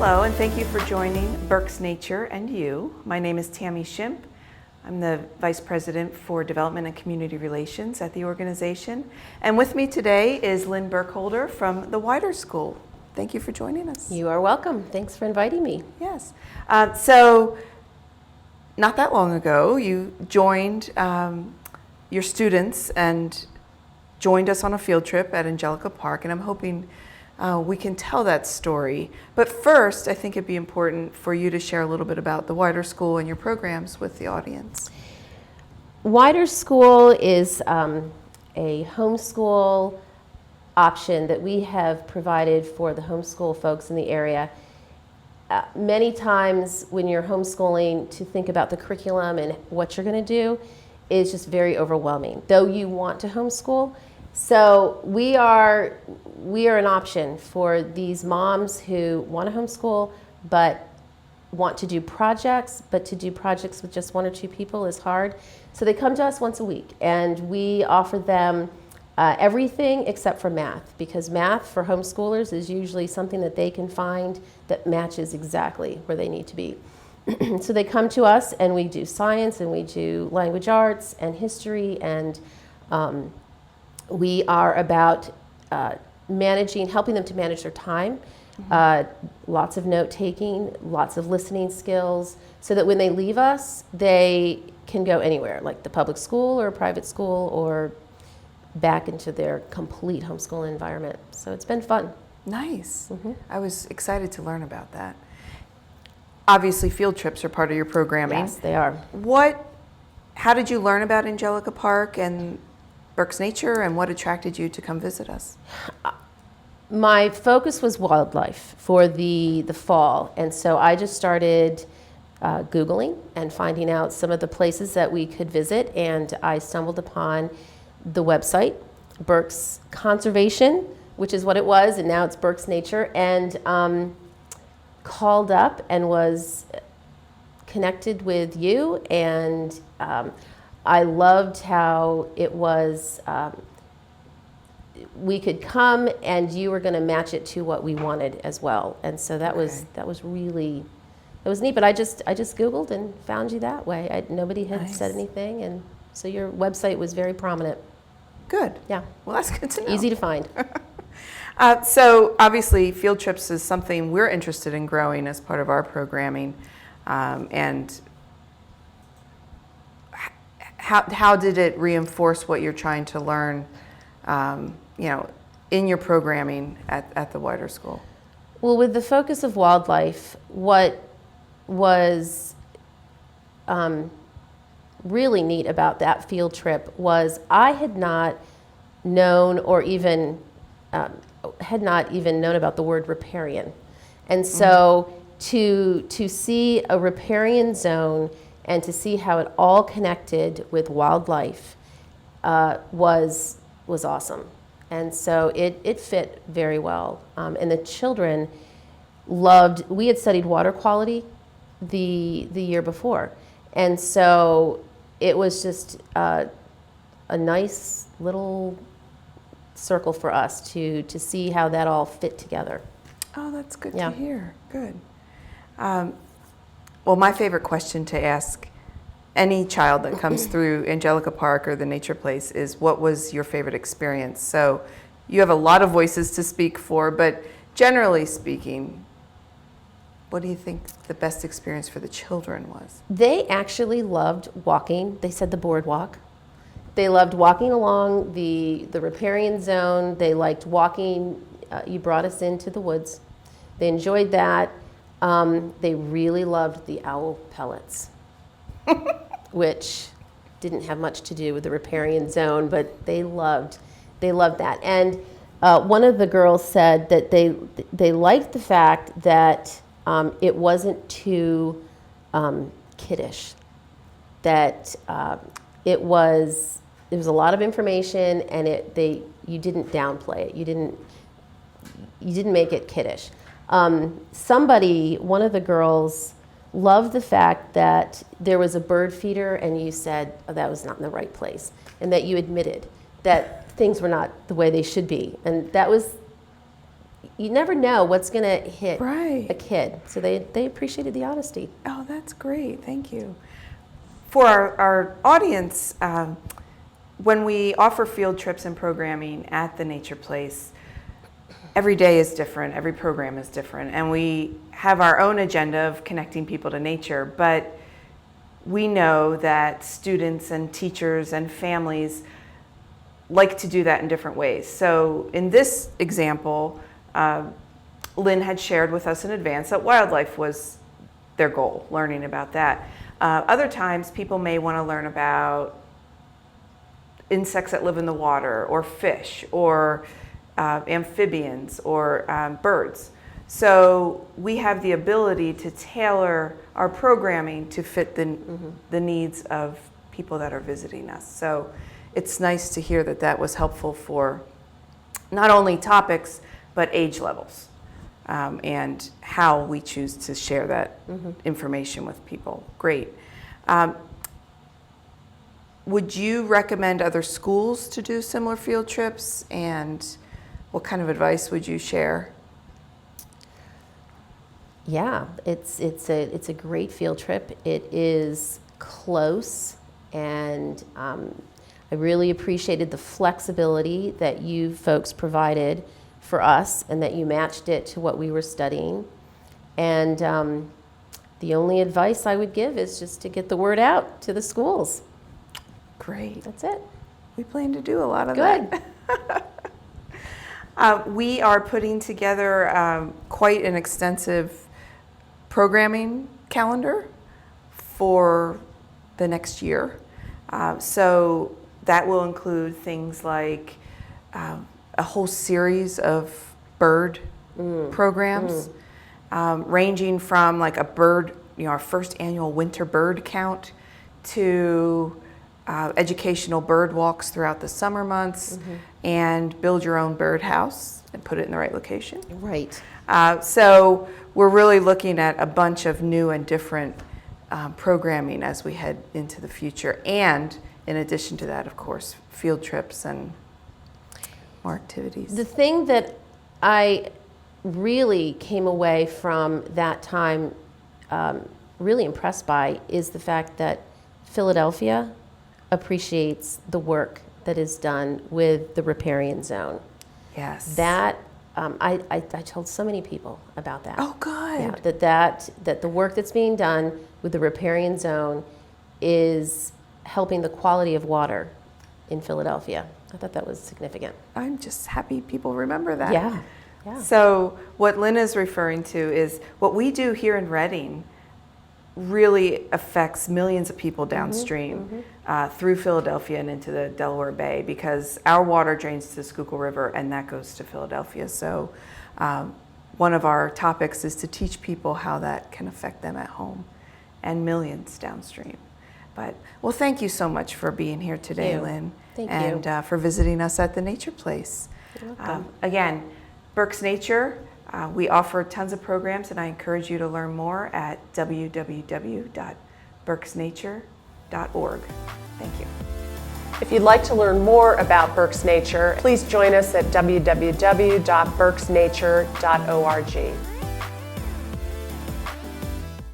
Hello, and thank you for joining Berks Nature and You. My name is Tami Shimp. I'm the Vice President for Development and Community Relations at the organization. And with me today is Lynne Burkholder from the Wider School. Thank you for joining us. You are welcome. Thanks for inviting me. Yes. So, not that long ago, you joined your students and joined us on a field trip at Angelica Park, and I'm hoping we can tell that story. But first, I think it'd be important for you to share a little bit about the Wider School and your programs with the audience. Wider School is a homeschool option that we have provided for the homeschool folks in the area. Many times when you're homeschooling, to think about the curriculum and what you're going to do is just very overwhelming, though you want to homeschool. So we are an option for these moms who want to homeschool but want to do projects, but to do projects with just one or two people is hard. So they come to us once a week, and we offer them everything except for math, because math for homeschoolers is usually something that they can find that matches exactly where they need to be. So they come to us, and we do science, and we do language arts and history, and we are about helping them to manage their time, lots of note taking, lots of listening skills, so that when they leave us, they can go anywhere, like the public school or private school or back into their complete homeschool environment. So it's been fun. Nice. Mm-hmm. I was excited to learn about that. Obviously, field trips are part of your programming. Yes, they are. How did you learn about Angelica Park and Berks Nature, and what attracted you to come visit us? My focus was wildlife for the fall, and so I just started Googling and finding out some of the places that we could visit, and I stumbled upon the website, Berks Conservation, which is what it was, and now it's Berks Nature, and called up and was connected with you, and I loved how it was, we could come and you were going to match it to what we wanted as well. And so that was really, it was neat. But I just Googled and found you that way. Nobody had said anything, and so your website was very prominent. Good. Yeah. Well, that's good to know. Easy to find. So obviously field trips is something we're interested in growing as part of our programming. And how did it reinforce what you're trying to learn, in your programming at the Wider School? Well, with the focus of wildlife, what was really neat about that field trip was I had not known or even known about the word riparian. And so to see a riparian zone and to see how it all connected with wildlife was awesome. And so it fit very well. And the children loved, we had studied water quality the year before. And so it was just a nice little circle for us to see how that all fit together. Oh, that's good to hear. Good. Well, my favorite question to ask any child that comes through Angelica Park or the Nature Place is, what was your favorite experience? So you have a lot of voices to speak for, but generally speaking, what do you think the best experience for the children was? They actually loved walking. They said the boardwalk. They loved walking along the riparian zone. They liked walking. You brought us into the woods. They enjoyed that. They really loved the owl pellets, which didn't have much to do with the riparian zone, but they loved that. And one of the girls said that they liked the fact that it wasn't too kiddish, that there was a lot of information, and you didn't downplay it. You didn't make it kiddish. One of the girls loved the fact that there was a bird feeder, and you said, oh, that was not in the right place, and that you admitted that things were not the way they should be. And that was you never know what's going to hit Right. a kid. So they appreciated the honesty. Oh, that's great. Thank you. For our audience, when we offer field trips and programming at the Nature Place, every day is different, every program is different, and we have our own agenda of connecting people to nature, but we know that students and teachers and families like to do that in different ways. So in this example, Lynne had shared with us in advance that wildlife was their goal, learning about that. Other times, people may want to learn about insects that live in the water, or fish, or amphibians, or birds. So we have the ability to tailor our programming to fit the needs of people that are visiting us. So it's nice to hear that that was helpful for not only topics, but age levels, and how we choose to share that information with people. Great. Would you recommend other schools to do similar field trips, and what kind of advice would you share? Yeah, it's a great field trip. It is close, and I really appreciated the flexibility that you folks provided for us, and that you matched it to what we were studying. And the only advice I would give is just to get the word out to the schools. Great. That's it. We plan to do a lot of Good. that. We are putting together quite an extensive programming calendar for the next year. So that will include things like a whole series of bird programs, ranging from like a bird, our first annual winter bird count, to educational bird walks throughout the summer months, and build your own bird house and put it in the right location. Right. So we're really looking at a bunch of new and different programming as we head into the future. And in addition to that, of course, field trips and more activities. The thing that I really came away from that time really impressed by is the fact that Philadelphia appreciates the work that is done with the Riparian Zone. Yes. That I told so many people about that. Oh, good. Yeah, that the work that's being done with the Riparian Zone is helping the quality of water in Philadelphia. I thought that was significant. I'm just happy people remember that. Yeah. Yeah. So what Lynne is referring to is what we do here in Reading really affects millions of people downstream through Philadelphia and into the Delaware Bay, because our water drains to the Schuylkill River and that goes to Philadelphia. So one of our topics is to teach people how that can affect them at home and millions downstream. But, well, thank you so much for being here today, Thank you. Lynne. Thank and you. For visiting us at the Nature Place. You're welcome. Again, Berks Nature, we offer tons of programs, and I encourage you to learn more at www.berksnature.org. Thank you. If you'd like to learn more about Berks Nature, please join us at www.berksnature.org.